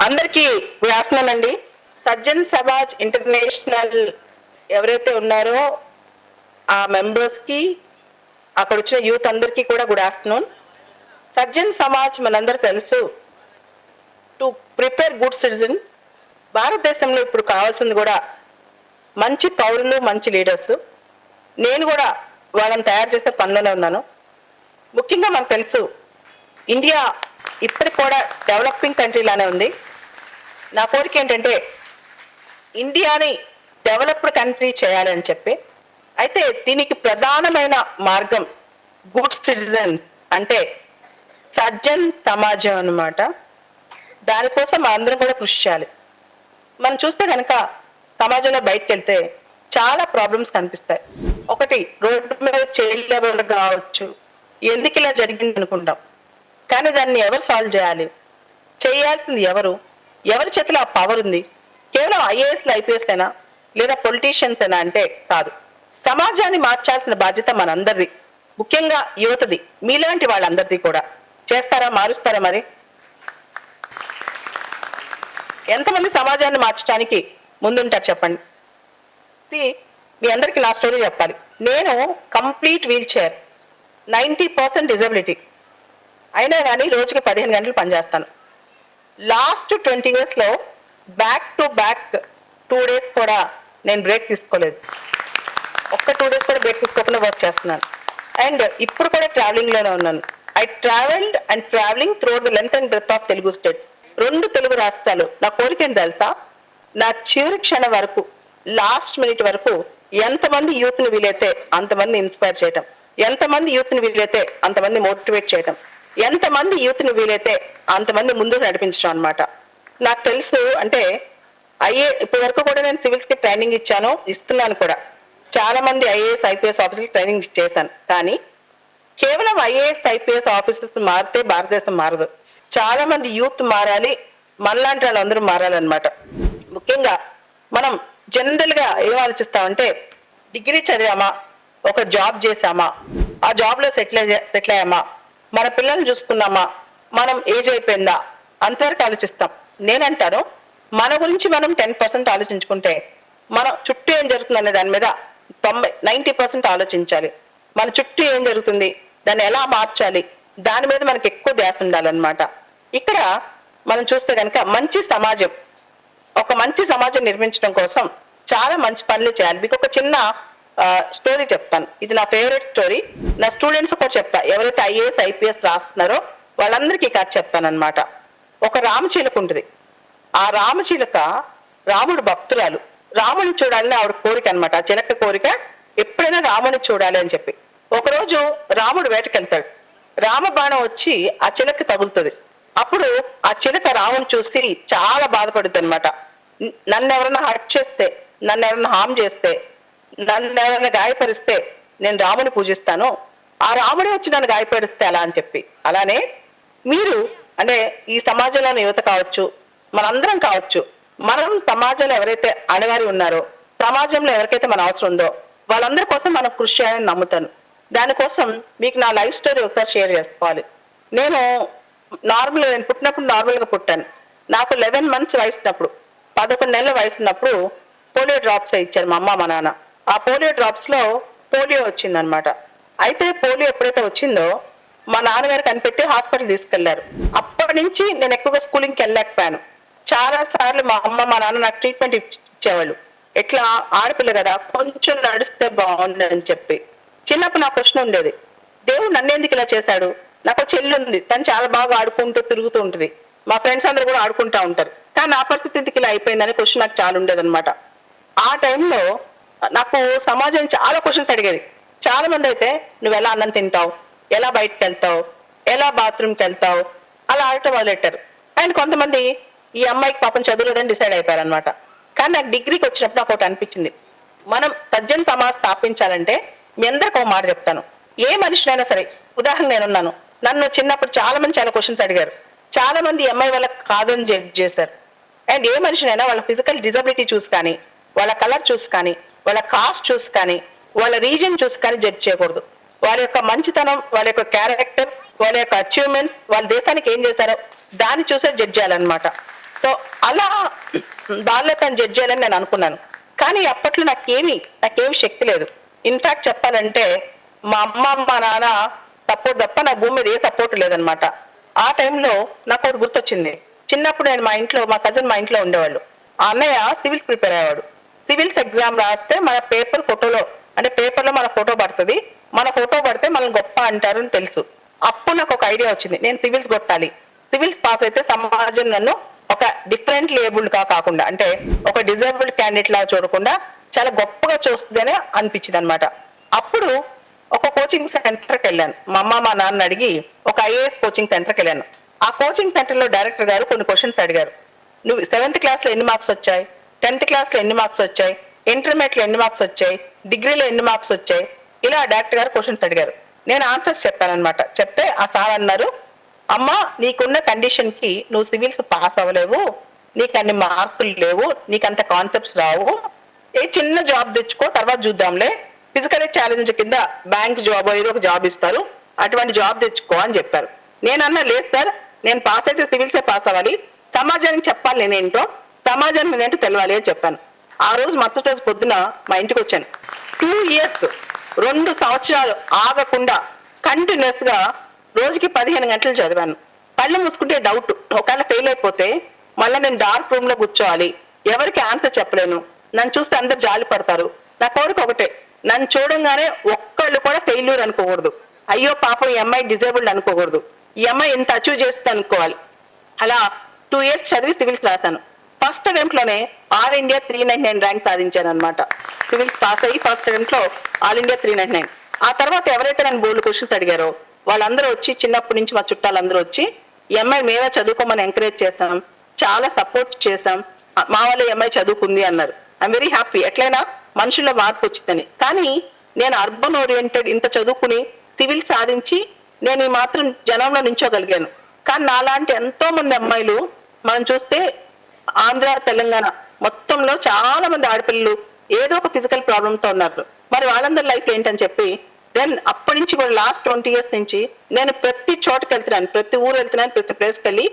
అందరికీ good afternoon అండి. Sajjan Samaj international ఎవరైతే ఉన్నారో ఆ మెంబర్స్ కి, అక్కడ వచ్చిన యూత్ అందరికీ కూడా గుడ్ ఆఫ్టర్నూన్. సజ్జన్ సమాజ్ మనందరూ తెలుసు, టు ప్రిపేర్ గుడ్ సిటిజన్. భారతదేశంలో ఇప్పుడు కావాల్సింది కూడా మంచి పౌరులు, మంచి లీడర్స్. నేను కూడా వాళ్ళని తయారు చేసే పనిలోనే ఉన్నాను. ముఖ్యంగా మనకు తెలుసు, ఇండియా ఇప్పటికి కూడా డెవలపింగ్ కంట్రీ లానే ఉంది. నా కోరిక ఏంటంటే ఇండియాని డెవలప్డ్ కంట్రీ చేయాలని చెప్పి. అయితే దీనికి ప్రధానమైన మార్గం గుడ్ సిటిజన్, అంటే సజ్జన్ సమాజం అన్నమాట. దానికోసం అందరం కూడా కృషి చేయాలి. మనం చూస్తే కనుక సమాజంలో బయటకు వెళ్తే చాలా ప్రాబ్లమ్స్ కనిపిస్తాయి. ఒకటి, రోడ్డు మీద చైల్డ్ లేబర్ కావచ్చు, ఎందుకు ఇలా జరిగింది అనుకుంటాం. కానీ దాన్ని ఎవరు సాల్వ్ చేయాలి, చేయాల్సింది ఎవరు, ఎవరి చేతిలో ఆ పవర్ ఉంది? కేవలం ఐఏఎస్లు, ఐపీఎస్లైనా లేదా పొలిటీషియన్స్ అయినా అంటే కాదు. సమాజాన్ని మార్చాల్సిన బాధ్యత మనందరిది, ముఖ్యంగా యువతది, మీలాంటి వాళ్ళందరిది కూడా. చేస్తారా, మారుస్తారా? మరి ఎంతమంది సమాజాన్ని మార్చడానికి ముందుంటారు చెప్పండి. మీ అందరికీ నా స్టోరీ చెప్పాలి. నేను కంప్లీట్ వీల్ చైర్, 90% డిజబిలిటీ అయినా కానీ రోజుకి 15 గంటలు పనిచేస్తాను. లాస్ట్ 20 yearsలో బ్యాక్ టు బ్యాక్ 2 days కూడా నేను బ్రేక్ తీసుకోలేదు. ఒక్క 2 days కూడా బ్రేక్ తీసుకోకుండా వర్క్ చేస్తున్నాను. అండ్ ఇప్పుడు కూడా ట్రావెలింగ్లోనే ఉన్నాను. I travelled and travelling through the length and breadth of Telugu state. 2 Telugu రాష్ట్రాలు. నా కోరిక ఏంటి తెలుసా? నా చివరి క్షణం వరకు, లాస్ట్ మినిట్ వరకు ఎంతమంది యూత్ని వీలైతే అంతమంది ఇన్స్పైర్ చేయటం, ఎంతమంది యూత్ని వీలైతే అంతమంది మోటివేట్ చేయటం, ఎంతమంది యూత్ని వీలైతే అంతమంది ముందుకు నడిపించడం అనమాట. నాకు తెలుసు, అంటే ఇప్పటి వరకు కూడా నేను సివిల్స్కి ట్రైనింగ్ ఇస్తున్నాను కూడా. చాలా మంది ఐఏఎస్, ఐపీఎస్ ఆఫీసర్కి ట్రైనింగ్ చేశాను. కానీ కేవలం ఐఏఎస్, ఐపీఎస్ ఆఫీసర్స్ మారితే భారతదేశం మారదు. చాలా మంది యూత్ మారాలి, మనలాంటి వాళ్ళందరూ మారాలన్నమాట. ముఖ్యంగా మనం జనరల్ గా ఏం ఆలోచిస్తామంటే, డిగ్రీ చదివామా, ఒక జాబ్ చేసామా, ఆ జాబ్ లో సెటిల్ అయ్యామా, మన పిల్లల్ని చూసుకున్నామా, మనం ఏజ్ అయిపోయిందా, అంతవరకు ఆలోచిస్తాం. నేనంటాను, మన గురించి మనం 10% ఆలోచించుకుంటే మన చుట్టూ ఏం జరుగుతుంది అనే దాని మీద 90% ఆలోచించాలి. మన చుట్టూ ఏం జరుగుతుంది, దాన్ని ఎలా మార్చాలి, దాని మీద మనకి ఎక్కువ ధ్యాస ఉండాలన్నమాట. ఇక్కడ మనం చూస్తే కనుక ఒక మంచి సమాజం నిర్మించడం కోసం చాలా మంచి పనులు చేయాలి. మీకు ఒక చిన్న స్టోరీ చెప్తాను. ఇది నా ఫేవరెట్ స్టోరీ. నా స్టూడెంట్స్ కూడా చెప్తా, ఎవరైతే ఐఏఎస్, ఐపీఎస్ రాస్తున్నారో వాళ్ళందరికీ కథ చెప్తాను అనమాట. ఒక రామచిలుక ఉంటుంది. ఆ రామచిలుక రాముడు భక్తురాలు. రాముని చూడాలని ఆవిడ కోరిక అనమాట. ఆ చిలక కోరిక ఎప్పుడైనా రాముని చూడాలి అని చెప్పి. ఒకరోజు రాముడు వేటకెళ్తాడు. రామబాణం వచ్చి ఆ చిలక తగులుతుంది. అప్పుడు ఆ చిలక రాముని చూసి చాలా బాధపడుతుంది అనమాట. నన్ను ఎవరైనా హర్ట్ చేస్తే, నన్ను ఎవరైనా హామ్ చేస్తే, నన్ను ఎవరైనా గాయపరిస్తే నేను రాముని పూజిస్తాను, ఆ రాముడే వచ్చి నన్ను గాయపరిస్తే అలా అని చెప్పి. అలానే మీరు, అంటే ఈ సమాజంలోని యువత కావచ్చు, మనందరం కావచ్చు, మనం సమాజంలో ఎవరైతే అణగారి ఉన్నారో, సమాజంలో ఎవరికైతే మన అవసరం ఉందో వాళ్ళందరి కోసం మనం కృషి చేయాలని నమ్ముతాను. దానికోసం మీకు నా లైఫ్ స్టోరీ ఒకసారి షేర్ చేసుకోవాలి. నేను పుట్టినప్పుడు నార్మల్గా పుట్టాను. నాకు 11 months వయసు ఉన్నప్పుడు, 11 నెలల వయసు ఉన్నప్పుడు పోలియో డ్రాప్స్ ఇచ్చారు మా అమ్మ, మా నాన్న. ఆ పోలియో డ్రాప్స్ లో పోలియో వచ్చిందనమాట. అయితే పోలియో ఎప్పుడైతే వచ్చిందో మా నాన్నగారు కనిపెట్టి హాస్పిటల్ తీసుకెళ్లారు. అప్పటి నుంచి నేను ఎక్కువగా స్కూలింగ్కి వెళ్ళలేకపోయాను. చాలా సార్లు మా అమ్మ, మా నాన్న నాకు ట్రీట్మెంట్ ఇచ్చేవాళ్ళు. ఎట్లా, ఆడపిల్ల కదా, కొంచెం నడిస్తే బాగుంది అని చెప్పి. చిన్నప్పుడు నా ప్రశ్న ఉండేది, దేవుడు నన్ను ఎందుకు ఇలా చేశాడు? నాకు ఒక చెల్లి ఉంది, తను చాలా బాగా ఆడుకుంటూ తిరుగుతూ ఉంటుంది, మా ఫ్రెండ్స్ అందరూ కూడా ఆడుకుంటా ఉంటారు, కానీ నా పరిస్థితి ఎందుకు ఇలా అయిపోయిందని క్వశ్చన్ నాకు చాలా ఉండేది అనమాట. ఆ టైంలో నాకు సమాజం చాలా క్వశ్చన్స్ అడిగేది. చాలా మంది అయితే, నువ్వు ఎలా అన్నం తింటావు, ఎలా బయటకు వెళ్తావు, ఎలా బాత్రూమ్కి వెళ్తావు, అలా ఆడటం మొదలెట్టారు. అండ్ కొంతమంది ఈ అమ్మాయికి పాపం చదువులేదని డిసైడ్ అయిపోయారు అనమాట. కానీ నాకు డిగ్రీకి వచ్చినప్పుడు నాకు ఒకటి అనిపించింది, మనం సజ్జన్ సమాజ్ స్థాపించాలంటే మీ అందరికి ఒక మాట చెప్తాను. ఏ మనిషినైనా సరే, ఉదాహరణ నేనున్నాను, నన్ను చిన్నప్పుడు చాలా మంది చాలా క్వశ్చన్స్ అడిగారు. చాలా మంది అమ్మాయి వాళ్ళకి కాదని జడ్జ్ చేశారు. అండ్ ఏ మనిషినైనా వాళ్ళ ఫిజికల్ డిజబిలిటీ చూసి కానీ, వాళ్ళ కలర్ చూసి కానీ, వాళ్ళ కాస్ట్ చూసి కానీ, వాళ్ళ రీజన్ చూసి కానీ జడ్జ్ చేయకూడదు. వాళ్ళ యొక్క మంచితనం, వాళ్ళ యొక్క క్యారెక్టర్, వాళ్ళ యొక్క అచీవ్మెంట్స్, వాళ్ళ దేశానికి ఏం చేశారో దాన్ని చూసే జడ్జ్ చేయాలన్నమాట. సో అలా వాళ్ళే తను జడ్జ్ చేయాలని నేను అనుకున్నాను. కానీ అప్పట్లో నాకేమి శక్తి లేదు. ఇన్ఫాక్ట్ చెప్పాలంటే మా అమ్మ మా నాన్న సపోర్ట్ తప్ప నా భూమి మీద ఏ సపోర్ట్ లేదనమాట. ఆ టైంలో నాకు ఒకటి గుర్తొచ్చింది. చిన్నప్పుడు నేను మా కజిన్ మా ఇంట్లో ఉండేవాళ్ళు. ఆ అన్నయ్య సివిల్స్ ప్రిపేర్ అయ్యేవాడు. సివిల్స్ ఎగ్జామ్ రాస్తే మన పేపర్లో మన ఫోటో పడుతుంది. మన ఫోటో పడితే మనల్ని గొప్ప అంటారు అని తెలుసు. అప్పుడు నాకు ఒక ఐడియా వచ్చింది, నేను సివిల్స్ కొట్టాలి. సివిల్స్ పాస్ అయితే సమాజం నన్ను ఒక డిఫరెంట్ లేబుల్డ్ గా కాకుండా, అంటే ఒక డిజేబుల్డ్ క్యాండిడేట్ లాగా చూడకుండా చాలా గొప్పగా చూస్తుందని అనిపించింది అనమాట. అప్పుడు ఒక కోచింగ్ సెంటర్కి వెళ్ళాను. మా అమ్మ మా నాన్న అడిగి ఒక ఐఏఎస్ కోచింగ్ సెంటర్కి వెళ్ళాను. ఆ కోచింగ్ సెంటర్ లో డైరెక్టర్ గారు కొన్ని క్వశ్చన్స్ అడిగారు. నువ్వు 7th క్లాస్ లో ఎన్ని మార్క్స్ వచ్చాయి, 10th క్లాస్ లో ఎన్ని మార్క్స్ వచ్చాయి, ఇంటర్మీడియట్ లో ఎన్ని మార్క్స్ వచ్చాయి, డిగ్రీలో ఎన్ని మార్క్స్ వచ్చాయి, ఇలా డైరెక్టర్ గారు క్వశ్చన్స్ అడిగారు. నేను ఆన్సర్స్ చెప్పానమాట. చెప్తే ఆ సార్ అన్నారు, అమ్మా నీకున్న కండిషన్ కి నువ్వు సివిల్స్ పాస్ అవ్వలేవు, నీకు అన్ని మార్కులు లేవు, నీకు అంత కాన్సెప్ట్స్ రావు, ఏ చిన్న జాబ్ తెచ్చుకో తర్వాత చూద్దాంలే, ఫిజికల్ ఛాలెంజ్ కింద బ్యాంక్ జాబ్ ఏదో ఒక జాబ్ ఇస్తారు, అటువంటి జాబ్ తెచ్చుకో అని చెప్పారు. నేనన్నా లేదు సార్, నేను పాస్ అయితే సివిల్సే పాస్ అవ్వాలి, సమాజానికి చెప్పాలి నేనేంటో, సమాజానికి నేనేంటో తెలవాలి అని చెప్పాను. ఆ రోజు మరుసటి రోజు పొద్దున మా ఇంటికి వచ్చాను. 2 years 2 సంవత్సరాలు ఆగకుండా కంటిన్యూస్ గా రోజుకి 15 గంటలు చదివాను. కళ్ళు మూసుకుంటే డౌట్, ఒకవేళ ఫెయిల్ అయిపోతే మళ్ళీ నేను డార్క్ రూమ్ లో కూర్చోవాలి, ఎవరికి ఆన్సర్ చెప్పలేను, నన్ను చూస్తే అందరు జాలి పడతారు. నా కోరిక ఒకటే, నన్ను చూడంగానే ఒక్కళ్ళు కూడా ఫెయిల్యూర్ అనుకోకూడదు, అయ్యో పాపం ఈ అమ్మాయి డిజేబుల్డ్ అనుకోకూడదు, ఈ అమ్మాయి ఎంత అచీవ్ చేస్తుంది అనుకోవాలి. అలా 2 years చదివి సివిల్స్ రాశాను. ఫస్ట్ అటెంప్ట్ లోనే ఆల్ ఇండియా 399 ర్యాంక్ సాధించాను అనమాట. సివిల్స్ పాస్ అయ్యి ఫస్ట్ అటెంప్ట్ లో ఆల్ ఇండియా 399. ఆ తర్వాత ఎవరైతే నన్ను బోల్డ్ క్వశ్చన్స్ అడిగారో వాళ్ళందరూ వచ్చి, చిన్నప్పటి నుంచి మా చుట్టాలందరూ వచ్చి ఈ అమ్మాయి మేమే చదువుకోమని ఎంకరేజ్ చేస్తాం, చాలా సపోర్ట్ చేస్తాం, మా వాళ్ళు ఈ అమ్మాయి చదువుకుంది అన్నారు. I'm very happy. ఎట్లయినా మనుషుల్లో మార్పు వచ్చిందని. కానీ నేను అర్బన్ ఓరియంటెడ్ ఇంత చదువుకుని సివిల్ సాధించి నేను ఈ మాత్రం జనంలో నించోగలిగాను. కానీ నాలాంటి ఎంతో మంది అమ్మాయిలు మనం చూస్తే ఆంధ్ర తెలంగాణ మొత్తంలో చాలా మంది ఆడపిల్లలు ఏదో ఒక ఫిజికల్ ప్రాబ్లంతో ఉన్నారు. మరి వాళ్ళందరి లైఫ్ ఏంటని చెప్పి దెన్ అప్పటి నుంచి కూడా లాస్ట్ 20 years నుంచి నేను ప్రతి చోటుకి వెళ్తున్నాను, ప్రతి ఊరు వెళ్తున్నాను, ప్రతి ప్లేస్కి వెళ్ళి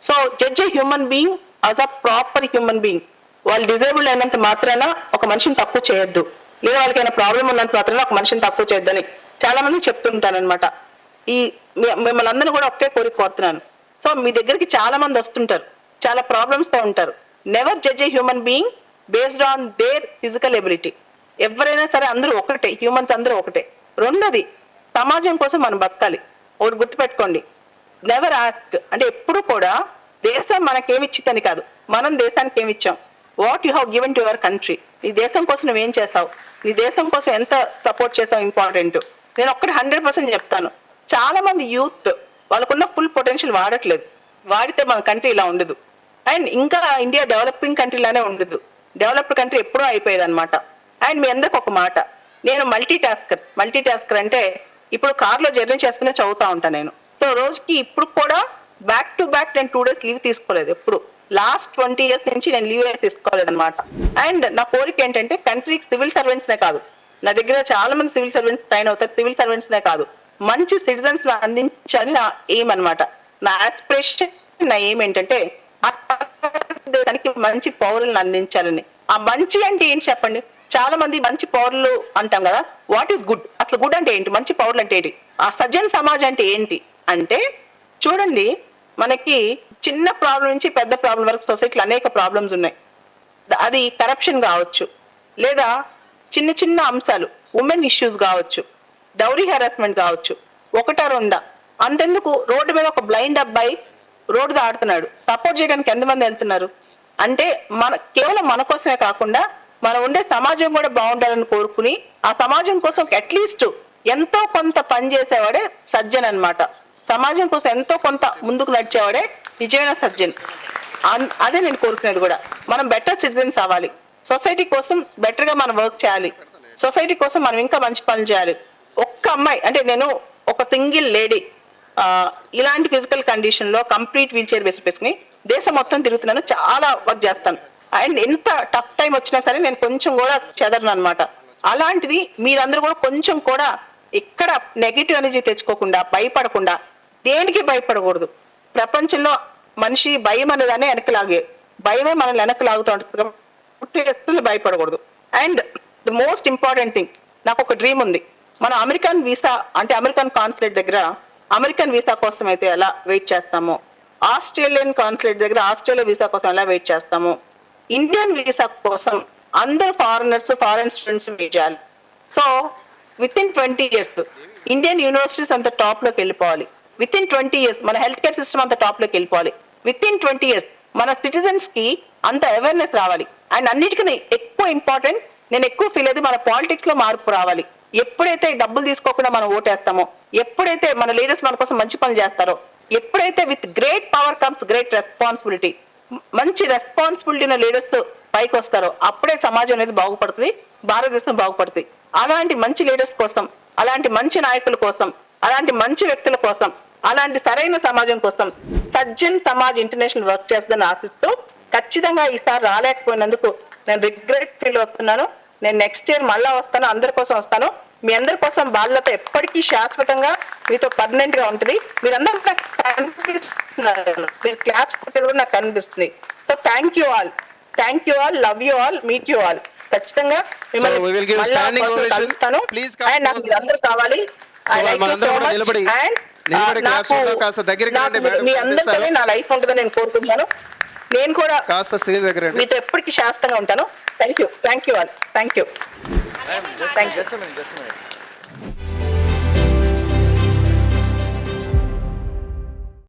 so judge a human being as a proper human being. వాళ్ళు డిజేబుల్డ్ అయినంత మాత్రాన ఒక మనిషిని తక్కువ చేయొద్దు, లేదా వాళ్ళకైనా ప్రాబ్లం ఉన్నంత మాత్రాన ఒక మనిషిని తక్కువ చేయొద్దని చాలా మంది చెప్తుంటాను అనమాట. ఈ మిమ్మల్ని అందరినీ కూడా ఒకే కోరుతున్నాను. సో మీ దగ్గరికి చాలా మంది వస్తుంటారు, చాలా ప్రాబ్లమ్స్ తో ఉంటారు. Never judge a human being based on their physical ability. ఎవరైనా సరే అందరూ ఒకటే, హ్యూమన్స్ అందరూ ఒకటే. రెండోది, సమాజం కోసం మనం బతకాలి. ఒకటి గుర్తుపెట్టుకోండి, నెవర్ ఆస్క్, అంటే ఎప్పుడు కూడా దేశం మనకేమి ఇచ్చిందని కాదు, మనం దేశానికి ఏమి ఇచ్చాం, what you have given to your country. నీ దేశం కోసం నువ్వేం చేస్తావు, నీ దేశం కోసం ఎంత సపోర్ట్ చేస్తావు ఇంపార్టెంట్. నేను ఒక్కటి 100% చెప్తాను, చాలా మంది యూత్ వాళ్ళకున్న ఫుల్ పొటెన్షియల్ వాడట్లేదు. వాడితే మన కంట్రీ ఇలా ఉండదు, అండ్ ఇంకా ఇండియా డెవలపింగ్ కంట్రీలానే ఉండదు, డెవలప్డ్ కంట్రీ ఎప్పుడూ అయిపోయేది అనమాట. అండ్ మీ అందరికి ఒక మాట, నేను మల్టీ టాస్కర్ అంటే ఇప్పుడు కార్లో జర్నీ చేసుకునే చదువుతా ఉంటాను నేను. సో రోజుకి ఇప్పుడు కూడా బ్యాక్ టు బ్యాక్ నేను 2 days లీవ్ తీసుకోలేదు ఎప్పుడు. లాస్ట్ 20 years నుంచి నేను లీవ్ తీసుకోలేదు అనమాట. అండ్ నా కోరిక ఏంటంటే కంట్రీకి సివిల్ సర్వెంట్స్నే కాదు, నా దగ్గర చాలా మంది సివిల్ సర్వెంట్స్ ట్రైన్ అవుతారు, సివిల్ సర్వెంట్స్నే కాదు మంచి సిటిజన్స్ అందించాలని నా ఎయిమ్ అనమాట. నా ఆస్పిరేషన్, నా ఎయిమ్ ఏంటంటే దేశానికి మంచి పౌరులను అందించాలని. ఆ మంచి అంటే ఏంటి చెప్పండి? చాలా మంది మంచి పౌరులు అంటాం కదా, వాట్ ఈస్ గుడ్, అసలు గుడ్ అంటే ఏంటి, మంచి పౌరులు అంటే ఏంటి, ఆ సజ్జన సమాజ్ అంటే ఏంటి అంటే చూడండి, మనకి చిన్న ప్రాబ్లం నుంచి పెద్ద ప్రాబ్లం వరకు సొసైటీలో అనేక ప్రాబ్లమ్స్ ఉన్నాయి. అది కరప్షన్ కావచ్చు, లేదా చిన్న చిన్న అంశాలు ఉమెన్ ఇష్యూస్ కావచ్చు, డౌరీ హెరాస్మెంట్ కావచ్చు, ఒకటా రెండా. అంతెందుకు రోడ్డు మీద ఒక బ్లైండ్ అబ్బాయి రోడ్డు దాడుతున్నాడు, సపోర్ట్ చేయడానికి ఎంతమంది వెళ్తున్నారు అంటే కేవలం మన కోసమే కాకుండా మనం ఉండే సమాజం కూడా బాగుండాలని కోరుకుని ఆ సమాజం కోసం అట్లీస్ట్ ఎంతో కొంత పని చేసేవాడే సజ్జన్ అనమాట. సమాజం కోసం ఎంతో కొంత ముందుకు నడిచేవాడే నిజమైన సజ్జన్. అదే నేను కోరుకునేది కూడా. మనం బెటర్ సిటిజన్స్ అవ్వాలి, సొసైటీ కోసం బెటర్ గా మనం వర్క్ చేయాలి, సొసైటీ కోసం మనం ఇంకా మంచి పనులు చేయాలి. ఒక్క అమ్మాయి అంటే నేను ఒక సింగిల్ లేడీ ఇలాంటి ఫిజికల్ కండిషన్ లో కంప్లీట్ వీల్ చైర్ వేసుకుని దేశం మొత్తం తిరుగుతున్నాను, చాలా వర్క్ చేస్తాను. అండ్ ఎంత టఫ్ టైం వచ్చినా సరే నేను కొంచెం కూడా చెదరను అనమాట. అలాంటిది మీరందరూ కూడా కొంచెం కూడా ఇక్కడ నెగిటివ్ ఎనర్జీ తెచ్చుకోకుండా, భయపడకుండా, దేనికి భయపడకూడదు. ప్రపంచంలో మనిషి భయం అనేదాన్ని వెనక్కి భయమే మనల్ని వెనక్కి లాగుతూ ఉంటుంది కాబట్టి అస్సలు భయపడకూడదు. And the most important thing, నాకు ఒక డ్రీమ్ ఉంది. మనం అమెరికన్ వీసా అంటే అమెరికన్ కాన్సులేట్ దగ్గర అమెరికన్ వీసా కోసం అయితే ఎలా వెయిట్ చేస్తామో, ఆస్ట్రేలియన్ కాన్సులేట్ దగ్గర ఆస్ట్రేలియా వీసా కోసం ఎలా వెయిట్ చేస్తామో, ఇండియన్ వీసా కోసం అందరు ఫారినర్స్ ఫారెన్ స్టూడెంట్స్ వెయిట్ చేయాలి. So with in 20 years Indian universities అంత టాప్ లోకి వెళ్ళిపోవాలి. విత్ ఇన్ 20 years మన హెల్త్ కేర్ సిస్టమ్ అంత టాప్ లోకి వెళ్ళిపోవాలి. విత్ ఇన్ 20 years మన సిటిజన్స్ కి అంత అవేర్నెస్ రావాలి. అండ్ అన్నిటికీ ఎక్కువ ఇంపార్టెంట్, నేను ఎక్కువ ఫీల్ అయితే మన పాలిటిక్స్ లో మార్పు రావాలి. ఎప్పుడైతే డబ్బులు తీసుకోకుండా మనం ఓటేస్తామో, ఎప్పుడైతే మన లీడర్స్ మన కోసం మంచి పనులు చేస్తారో, ఎప్పుడైతే with great power comes great responsibility, మంచి రెస్పాన్సిబిలిటీ ఉన్న లీడర్స్ పైకి వస్తారో అప్పుడే సమాజం అనేది బాగుపడుతుంది, భారతదేశం బాగుపడుతుంది. అలాంటి మంచి లీడర్స్ కోసం, అలాంటి మంచి నాయకుల కోసం, అలాంటి మంచి వ్యక్తుల కోసం, అలాంటి సరైన సమాజం కోసం సజ్జన్ సమాజ్ ఇంటర్నేషనల్ వర్క్ చేస్తుందని ఆశిస్తూ, ఖచ్చితంగా ఈసారి రాలేకపోయినందుకు నేను రిగ్రెట్ ఫీల్ అవుతున్నాను. నేను నెక్స్ట్ ఇయర్ మళ్ళా వస్తాను, అందరి కోసం వస్తాను. మీ అందరి కోసం బాధ్యత ఎప్పటికీ శాశ్వతంగా మీతో పర్మనెంట్ గా ఉంటుంది. మీరందరూ నాకు కనిపిస్తున్నారు, మీరు క్లాప్స్ కొట్టేది కూడా నాకు కనిపిస్తుంది. So thank you all, love you all, meet you all. ఖచ్చితంగా మిమ్మల్ని కలుస్తాను. అండ్ నాకు మీరందరూ కావాలి. మీ అందరితో నా లైఫ్ ఉంటుందని నేను కోరుకుంటున్నాను. నేను కూడా మీతో ఎప్పటికీ శాస్త్రంగా ఉంటాను. Thank you all, thank you.